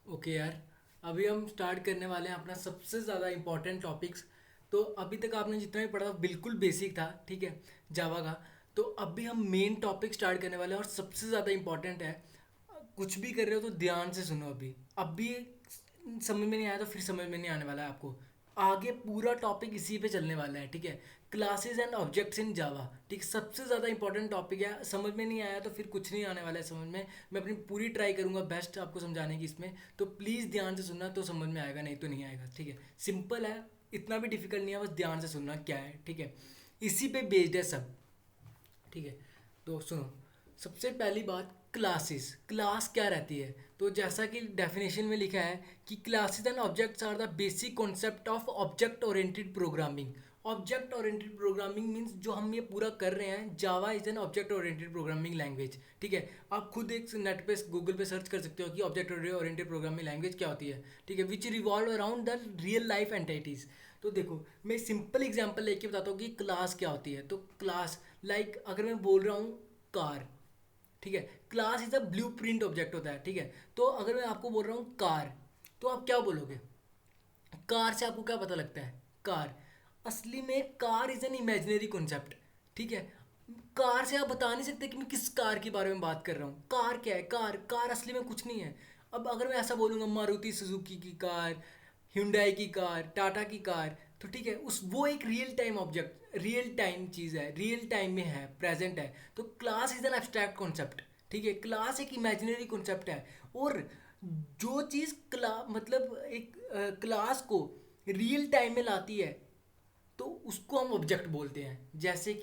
Okay यार, अभी हम स्टार्ट करने वाले हैं अपना सबसे ज़्यादा इम्पोर्टेंट टॉपिक्स। तो अभी तक आपने जितना भी पढ़ा बिल्कुल बेसिक था, ठीक है, जावा का। तो अभी हम मेन टॉपिक स्टार्ट करने वाले हैं और सबसे ज़्यादा इम्पोर्टेंट है। कुछ भी कर रहे हो तो ध्यान से सुनो। अभी समझ में नहीं आया तो फिर समझ में नहीं आने वाला है आपको। आगे पूरा टॉपिक इसी पे चलने वाला है, ठीक है। क्लासेस एंड ऑब्जेक्ट्स इन जावा, ठीक, सबसे ज़्यादा इंपॉर्टेंट टॉपिक है। समझ में नहीं आया तो फिर कुछ नहीं आने वाला है समझ में। मैं अपनी पूरी ट्राई करूंगा बेस्ट आपको समझाने की इसमें। तो प्लीज़ ध्यान से सुनना तो समझ में आएगा, नहीं तो नहीं आएगा, ठीक है। सिंपल है, इतना भी डिफिकल्ट नहीं है, बस ध्यान से सुनना क्या है, ठीक है। इसी पे बेस्ड है सब, ठीक है। तो सुनो, सबसे पहली बात, क्लासेस। क्लास क्या रहती है? तो जैसा कि डेफिनेशन में लिखा है कि classes and objects are the basic concept of object oriented programming. Object oriented programming means जो हम ये पूरा कर रहे हैं, Java is an object oriented programming language, ठीक है। आप खुद एक नेट पे गूगल पे सर्च कर सकते हो कि ऑब्जेक्ट ओरिएंटेड प्रोग्रामिंग लैंग्वेज क्या होती है, ठीक है, विच revolve around the real life entities. तो देखो, मैं सिंपल एग्जांपल लेके बताता हूँ कि क्लास क्या होती है। तो क्लास, लाइक अगर मैं बोल रहा हूँ कार, ठीक है, class is a blue print object होता है, ठीक है। तो अगर मैं आपको बोल रहा हूँ कार, तो आप क्या बोलोगे? कार से आपको क्या पता लगता है? कार, असली में car is an imaginary concept, ठीक है। कार से आप बता नहीं सकते कि मैं किस कार के बारे में बात कर रहा हूँ। कार क्या है? कार, कार असली में कुछ नहीं है। अब अगर मैं ऐसा बोलूँगा मारुति सुजुकी की कार, hyundai की कार, टाटा की कार, तो ठीक है, उस वो एक real time object, real time चीज़ है, रियल टाइम में है, प्रेजेंट है। तो class is an abstract concept, ठीक है। क्लास एक इमेजिनरी कॉन्सेप्ट है। और जो चीज़ मतलब एक क्लास को रियल टाइम में लाती है, तो उसको हम ऑब्जेक्ट बोलते हैं। जैसे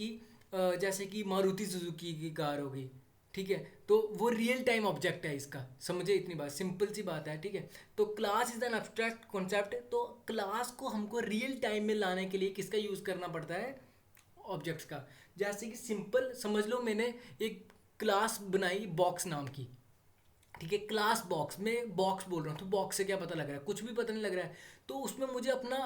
कि मारुति सुजुकी की कार होगी, ठीक है। तो वो रियल टाइम ऑब्जेक्ट है इसका, समझे? इतनी बात, सिंपल सी बात है, ठीक है। तो class is an abstract concept. तो क्लास को हमको रियल टाइम में लाने के लिए किसका यूज़ करना पड़ता है? ऑब्जेक्ट्स का। जैसे कि सिंपल समझ लो, मैंने एक क्लास बनाई बॉक्स नाम की, ठीक है। क्लास बॉक्स में बॉक्स बोल रहा हूँ, तो बॉक्स से क्या पता लग रहा है? कुछ भी पता नहीं लग रहा है। तो उसमें मुझे अपना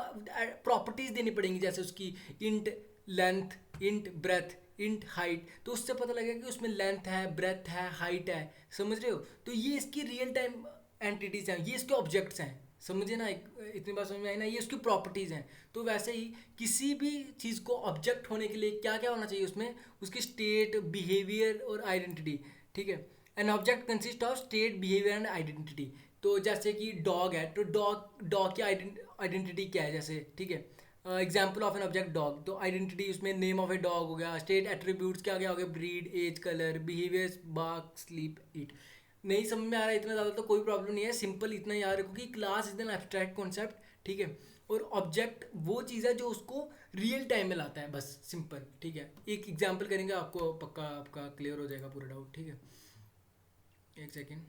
प्रॉपर्टीज देनी पड़ेंगी, जैसे उसकी int length, int breadth, int height. तो उससे पता लगेगा कि उसमें लेंथ है, ब्रेथ है, हाइट है, समझ रहे हो? तो ये इसकी रियल टाइम एंटिटीज हैं, ये इसके ऑब्जेक्ट्स हैं, समझे ना? इतनी बात समझ में आई ना? ये उसकी प्रॉपर्टीज हैं। तो वैसे ही किसी भी चीज़ को ऑब्जेक्ट होने के लिए क्या क्या होना चाहिए उसमें? उसकी स्टेट, बिहेवियर और आइडेंटिटी, ठीक है। An object consist of state, behaviour and identity. तो जैसे कि डॉग है, तो डॉग डॉग की आइडेंटिटी क्या है, जैसे, ठीक है। Example of an object dog, तो आइडेंटिटी उसमें नेम ऑफ ए डॉग हो गया। स्टेट एट्रीब्यूट्स क्या क्या हो गया? Breed, age, colour, behaviour, bark, sleep, eat. नहीं समझ में आ रहा है इतना ज़्यादा तो कोई प्रॉब्लम नहीं है, सिंपल इतना याद रखो कि class is an abstract concept, ठीक है। और ऑब्जेक्ट वो चीज़ है जो उसको रियल टाइम में लाता है, बस सिंपल, ठीक है। एक एग्जाम्पल करेंगे, आपको पक्का आपका क्लियर हो जाएगा पूरा डाउट, ठीक है। एक सेकेंड।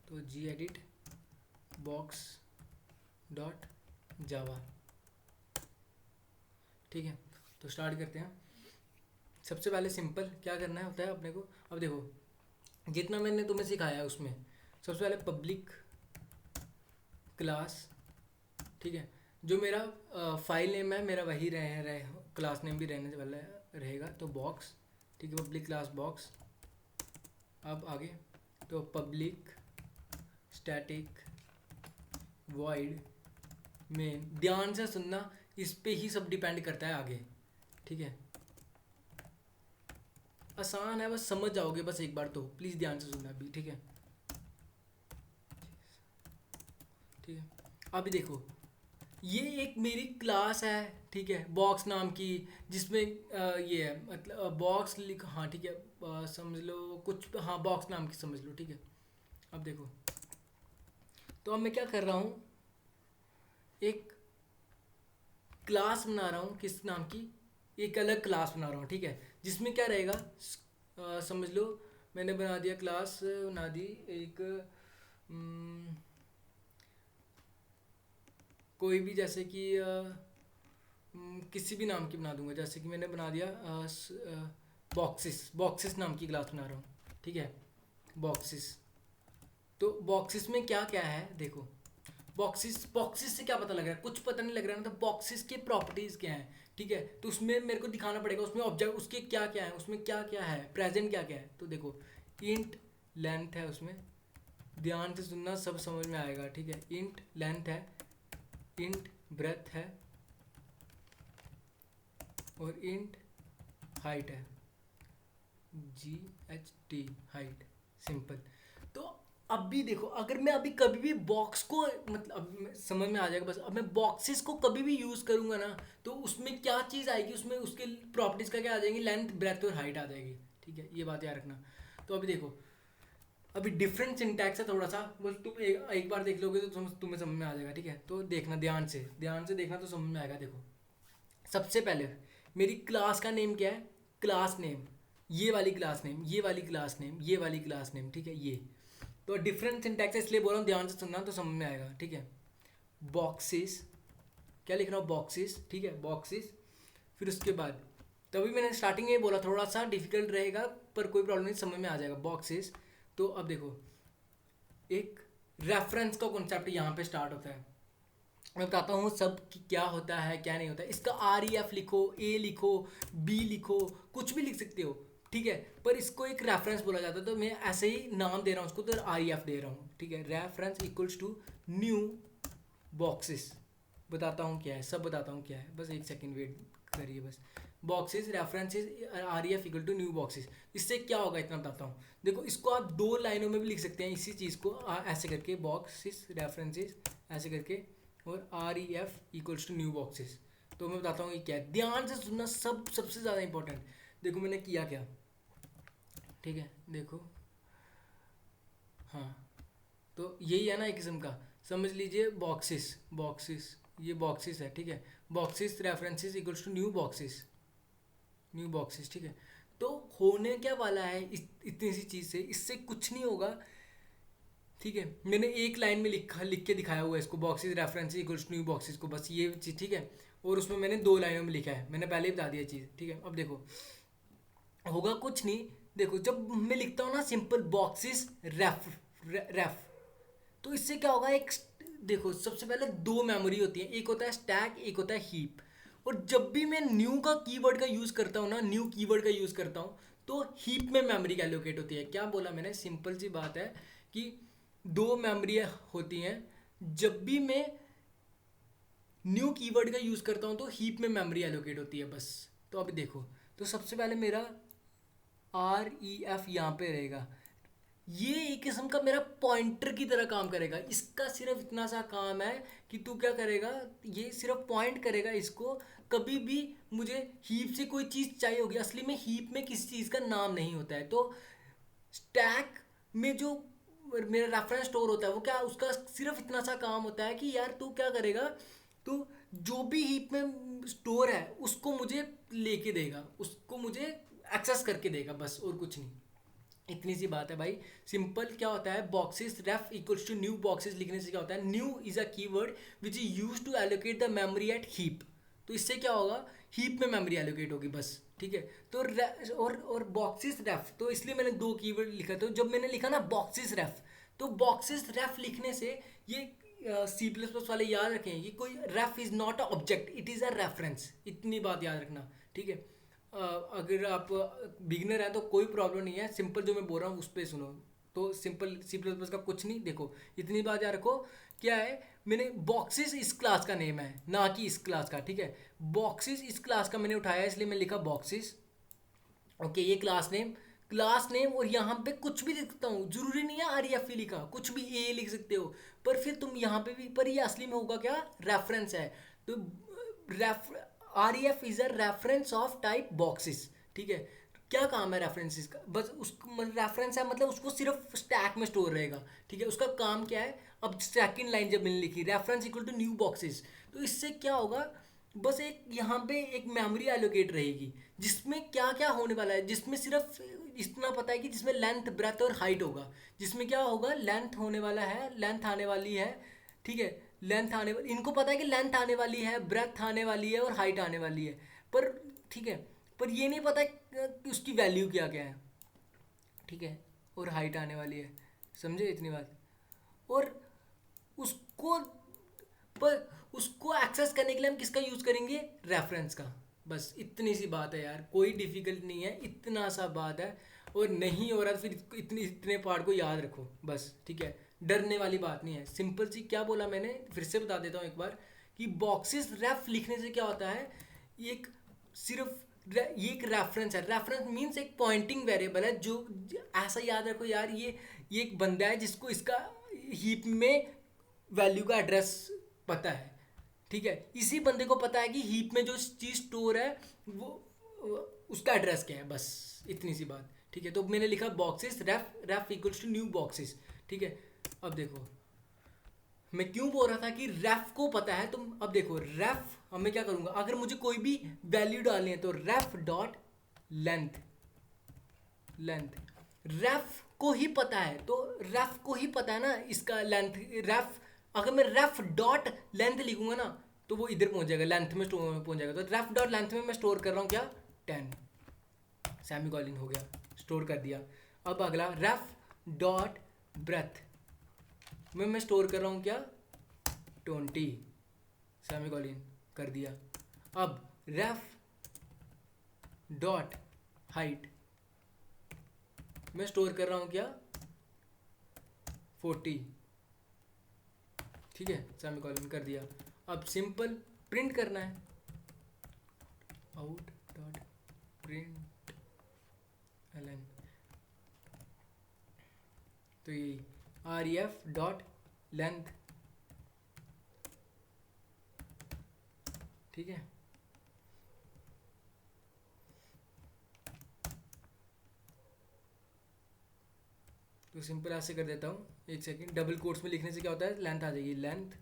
तो जी एडिट बॉक्स डॉट जावा, ठीक है। तो स्टार्ट करते हैं। सबसे पहले सिंपल क्या करना है होता है अपने को। अब देखो, जितना मैंने तुम्हें सिखाया है उसमें सबसे पहले पब्लिक क्लास, ठीक है। जो मेरा फाइल नेम है मेरा वही रहे क्लास नेम भी रहने वाला रहेगा। तो बॉक्स, ठीक है, पब्लिक क्लास बॉक्स। अब आगे, तो पब्लिक स्टैटिक वॉइड मेन। ध्यान से सुनना, इस पे ही सब डिपेंड करता है आगे, ठीक है। आसान है, बस समझ जाओगे बस एक बार, तो प्लीज़ ध्यान से सुनना भी, ठीक है। ठीक है, अभी देखो, ये एक मेरी क्लास है, ठीक है, बॉक्स नाम की, जिसमें ये है, मतलब बॉक्स लिख, हाँ ठीक है, समझ लो कुछ, हाँ बॉक्स नाम की समझ लो, ठीक है। अब देखो, तो अब मैं क्या कर रहा हूँ, एक क्लास बना रहा हूँ, किस नाम की? एक अलग क्लास बना रहा हूँ, ठीक है। जिसमें क्या रहेगा, समझ लो, मैंने बना दिया क्लास, बना दी एक कोई भी, जैसे कि किसी भी नाम की बना दूंगा। जैसे कि मैंने बना दिया बॉक्सिस, बॉक्सिस नाम की क्लास बना रहा हूँ, ठीक है, बॉक्सिस। तो बॉक्सिस में क्या क्या है देखो। बॉक्सिस, बॉक्सिस से क्या पता लग रहा है? कुछ पता नहीं लग रहा है ना। तो बॉक्सिस की प्रॉपर्टीज़ क्या हैं? ठीक है। तो उसमें मेरे को दिखाना पड़ेगा उसमें ऑब्जेक्ट उसके क्या क्या है, उसमें क्या क्या है, प्रेजेंट क्या क्या है। तो देखो इंट लेंथ है उसमें, ध्यान से सुनना सब समझ में आएगा, ठीक है। इंट लेंथ है, इंट ब्रेथ है और इंट हाइट है, GHT हाइट, सिंपल। तो अब भी देखो अगर मैं अभी कभी भी बॉक्स को मतलब समझ में आ जाएगा बस। अब मैं बॉक्सेस को कभी भी यूज़ करूँगा ना तो उसमें क्या चीज़ आएगी, उसमें उसके प्रॉपर्टीज़ का क्या आ जाएंगी, लेंथ ब्रेथ और हाइट आ जाएगी, ठीक है। ये बात याद रखना। तो अभी देखो अभी डिफरेंट सिंटैक्स है थोड़ा सा, बस तुम एक बार देख लोगे तो तुम्हें समझ में आ जाएगा, ठीक है। तो देखना ध्यान से देखना तो समझ में आएगा। देखो सबसे पहले मेरी क्लास का नेम क्या है, क्लास नेम, ये वाली क्लास नेम, ये वाली क्लास नेम, ये वाली क्लास नेम, ठीक है। ये तो डिफरेंट सिंटैक्स है इसलिए बोल रहा हूँ, ध्यान से सुनना तो समझ में आएगा, ठीक है। बॉक्सेस, क्या लिख रहा हूँ, बॉक्सेस, ठीक है, बॉक्सेस। फिर उसके बाद तभी मैंने स्टार्टिंग में बोला थोड़ा सा डिफिकल्ट रहेगा पर कोई प्रॉब्लम नहीं, समझ में आ जाएगा, बॉक्सेस। तो अब देखो एक रेफरेंस का कॉन्सेप्ट यहाँ पे स्टार्ट होता है। मैं बताता हूँ सब क्या होता है क्या नहीं होता है। इसका REF लिखो, A लिखो, B लिखो, कुछ भी लिख सकते हो, ठीक है। पर इसको एक रेफरेंस बोला जाता है, तो मैं ऐसे ही नाम दे रहा हूँ उसको, तो REF दे रहा हूँ, ठीक है। Reference equals to new boxes, बताता हूँ क्या है, सब बताता हूँ क्या है, बस एक सेकेंड वेट करिए बस। Boxes references REF equal to new boxes, इससे क्या होगा इतना बताता हूँ। देखो इसको आप दो लाइनों में भी लिख सकते हैं इसी चीज़ को, ऐसे करके बॉक्सेस रेफरेंसेस ऐसे करके, और REF equals to new boxes. तो मैं बताता हूँ ये क्या है, ध्यान से सुनना, सबसे ज़्यादा इंपॉर्टेंट। देखो मैंने किया क्या, ठीक है, देखो हाँ। तो यही है ना एक किस्म का, समझ लीजिए बॉक्सेस, बॉक्सेस, ये बॉक्सेस है, ठीक है। Boxes references equals to new boxes, new boxes, ठीक है। तो होने क्या वाला है इतनी सी चीज़ से, इससे कुछ नहीं होगा, ठीक है। मैंने एक लाइन में लिख के दिखाया हुआ है इसको, boxes references equals to new boxes को, बस ये चीज़, ठीक है। और उसमें मैंने दो लाइनों में लिखा है, मैंने पहले ही बता दिया चीज़, ठीक है। अब देखो होगा कुछ नहीं। देखो जब मैं लिखता हूँ ना सिंपल बॉक्सेस रेफ, तो इससे क्या होगा, एक देखो सबसे पहले दो मेमोरी होती है, एक होता है स्टैक, एक होता है हीप। और जब भी मैं न्यू का कीवर्ड का यूज़ करता हूँ ना, न्यू कीवर्ड का यूज़ करता हूँ, तो हीप में मेमोरी का एलोकेट होती है। क्या बोला मैंने, सिंपल सी बात है कि दो मेमोरी होती हैं, जब भी मैं न्यू कीवर्ड का यूज़ करता हूँ तो हीप में मेमोरी एलोकेट होती है बस। तो अब देखो, तो सबसे पहले मेरा REF यहाँ पे रहेगा, ये एक किस्म का मेरा पॉइंटर की तरह काम करेगा। इसका सिर्फ इतना सा काम है कि तू क्या करेगा, ये सिर्फ पॉइंट करेगा इसको। कभी भी मुझे हीप से कोई चीज़ चाहिए होगी, असली में हीप में किसी चीज़ का नाम नहीं होता है। तो स्टैक में जो मेरा रेफरेंस स्टोर होता है वो क्या, उसका सिर्फ इतना सा काम होता है कि यार तू क्या करेगा, तू जो भी हीप में स्टोर है उसको मुझे लेके देगा, उसको मुझे एक्सेस करके देगा, बस और कुछ नहीं। इतनी सी बात है भाई, सिंपल। क्या होता है, boxes ref equals to new boxes लिखने से क्या होता है, new is a keyword which is used to allocate the memory at heap. तो इससे क्या होगा, हीप में मेमोरी एलोकेट होगी बस, ठीक है। तो और बॉक्सेस रेफ, तो इसलिए मैंने दो कीवर्ड लिखा। तो जब मैंने लिखा ना बॉक्सेस रेफ, तो बॉक्सेस रेफ लिखने से ये C++ वाले याद रखें, ये कोई ref is not a object, it is a reference, इतनी बात याद रखना, ठीक है। अगर आप बिगनर हैं तो कोई प्रॉब्लम नहीं है, सिंपल जो मैं बोल रहा हूँ उस पर सुनो। तो सिंपल C++ का कुछ नहीं, देखो इतनी बात याद रखो। क्या है, मैंने बॉक्सेस इस क्लास का नेम है, ना कि इस क्लास का, ठीक है। बॉक्सेस इस क्लास का मैंने उठाया इसलिए मैं लिखा बॉक्सेस, ओके। ये क्लास नेम और यहाँ पे कुछ भी लिख सकता हूँ, जरूरी नहीं है REF ही लिखा, कुछ भी A लिख सकते हो। पर फिर तुम यहाँ पे भी, पर ये असली में होगा क्या, रेफरेंस है। तो रेफ REF is a reference of type boxes, ठीक है। क्या काम है रेफरेंसेस का, बस उसको रेफरेंस है मतलब उसको सिर्फ स्टैक में स्टोर रहेगा, ठीक है। उसका काम क्या है, अब सेकंड लाइन जब मैंने लिखी reference equal to new boxes, तो इससे क्या होगा, बस एक यहाँ पे एक मेमोरी एलोकेट रहेगी जिसमें क्या क्या होने वाला है, जिसमें सिर्फ इतना पता है कि जिसमें लेंथ ब्रेथ और हाइट होगा। जिसमें क्या होगा, लेंथ होने वाला है, लेंथ आने वाली है, ठीक है। लेंथ आने वाली, इनको पता है कि लेंथ आने वाली है, ब्रेथ आने वाली है और हाइट आने वाली है, पर ठीक है, पर ये नहीं पता कि उसकी वैल्यू क्या क्या है, ठीक है। और हाइट आने वाली है, समझे इतनी बात। और उसको पर उसको एक्सेस करने के लिए हम किसका यूज़ करेंगे, रेफरेंस का, बस इतनी सी बात है यार, कोई डिफिकल्ट नहीं है, इतना सा बात है। और नहीं हो रहा तो फिर इतने पार्ट को याद रखो बस, ठीक है। डरने वाली बात नहीं है, सिंपल सी क्या बोला मैंने, फिर से बता देता हूँ एक बार कि बॉक्सेस रेफ लिखने से क्या होता है, ये एक सिर्फ ये एक रेफरेंस है। रेफरेंस मीन्स एक पॉइंटिंग वेरिएबल है, जो ऐसा याद रखो यार, ये एक बंदा है जिसको इसका हीप में वैल्यू का एड्रेस पता है, ठीक है। इसी बंदे को पता है कि हीप में जो चीज़ स्टोर है वो उसका एड्रेस क्या है, बस इतनी सी बात, ठीक है। तो मैंने लिखा boxes ref, ref equals to new boxes, ठीक है। अब देखो मैं क्यों बोल रहा था कि रेफ को पता है, तो अब देखो रेफ, अब मैं क्या करूंगा, अगर मुझे कोई भी वैल्यू डालनी है तो रेफ डॉट लेंथ, लेंथ रेफ को ही पता है, तो रेफ को ही पता है ना इसका लेंथ। रेफ, अगर मैं रेफ डॉट लेंथ लिखूंगा ना तो वो इधर पहुंच जाएगा, लेंथ में पहुंच जाएगा। तो रेफ डॉट लेंथ में मैं स्टोर कर रहा हूँ क्या, 10, सेमी कॉलन हो गया, स्टोर कर दिया। अब अगला रेफ डॉट ब्रेथ में मैं स्टोर कर रहा हूँ क्या, 20, सेमी कॉलन कर दिया। अब रेफ डॉट हाइट मैं स्टोर कर रहा हूँ क्या, 40, ठीक है, सेमी कॉलन कर दिया। अब सिंपल प्रिंट करना है, आउट डॉट प्रिंट एलन, तो ये आर एफ डॉट लेंथ, ठीक है। तो सिंपल ऐसे कर देता हूँ, एक सेकेंड, डबल कोट्स में लिखने से क्या होता है, लेंथ आ जाएगी, लेंथ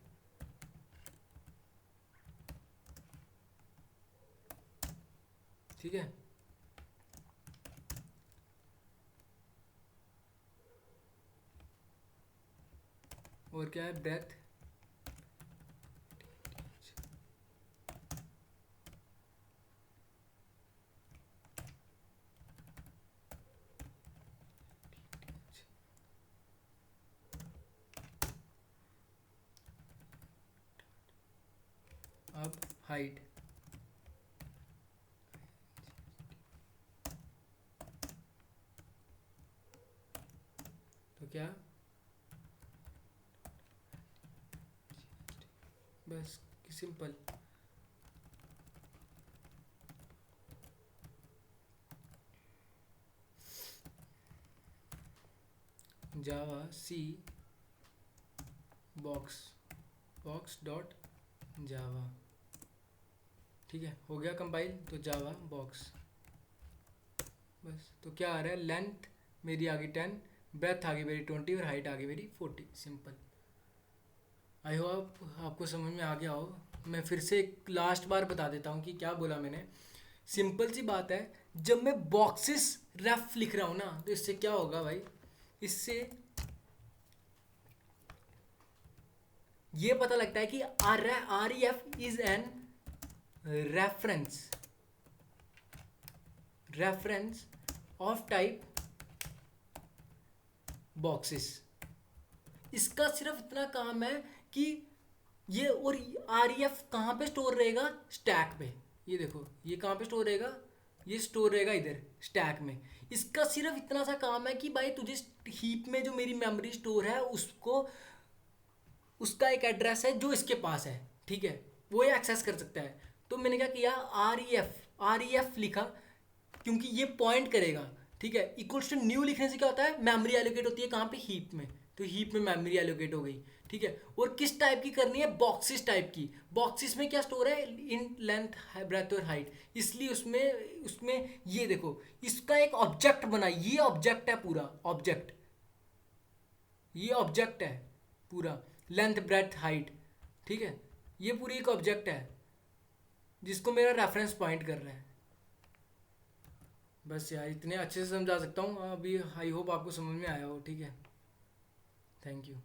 ठीक है। और क्या है, ब्रेथ, अब हाइट, तो क्या, बस सिंपल। जावा सी बॉक्स, बॉक्स डॉट जावा, ठीक है, हो गया कंपाइल। तो जावा बॉक्स, बस। तो क्या आ रहा है, लेंथ मेरी आ गई 10, ब्रेथ आ गई मेरी 20 और हाइट आ गई मेरी 40, सिंपल। आई होप आपको समझ में आ गया हो। मैं फिर से एक लास्ट बार बता देता हूँ कि क्या बोला मैंने। सिंपल सी बात है, जब मैं बॉक्सेस रेफ लिख रहा हूँ ना, तो इससे क्या होगा भाई, इससे ये पता लगता है कि R E F is an reference, reference of type boxes. इसका सिर्फ इतना काम है कि ये, और आर ई एफ कहाँ पे स्टोर रहेगा, स्टैक पे। ये देखो ये कहाँ पे स्टोर रहेगा, ये स्टोर रहेगा इधर स्टैक में। इसका सिर्फ इतना सा काम है कि भाई तुझे हीप में जो मेरी मेमोरी स्टोर है उसको, उसका एक एड्रेस है जो इसके पास है, ठीक है, वो ये एक्सेस कर सकता है। तो मैंने क्या किया, आर ई एफ लिखा, क्योंकि ये पॉइंट करेगा, ठीक है। इक्वल्स टू न्यू लिखने से क्या होता है, मेमोरी एलोकेट होती है कहाँ पे, हीप में। तो हीप में मेमोरी एलोकेट हो गई, ठीक है। और किस टाइप की करनी है, बॉक्सेस टाइप की। बॉक्सेस में क्या स्टोर है, इन लेंथ ब्रेथ और हाइट, इसलिए उसमें उसमें ये देखो इसका एक ऑब्जेक्ट बना, ये ऑब्जेक्ट है पूरा, ऑब्जेक्ट, ये ऑब्जेक्ट है पूरा, लेंथ ब्रेथ हाइट, ठीक है। ये पूरी एक ऑब्जेक्ट है जिसको मेरा रेफरेंस पॉइंट कर रहा है। बस यार इतने अच्छे से समझा सकता हूँ अभी, आई होप आपको समझ में आया हो, ठीक है। Thank you.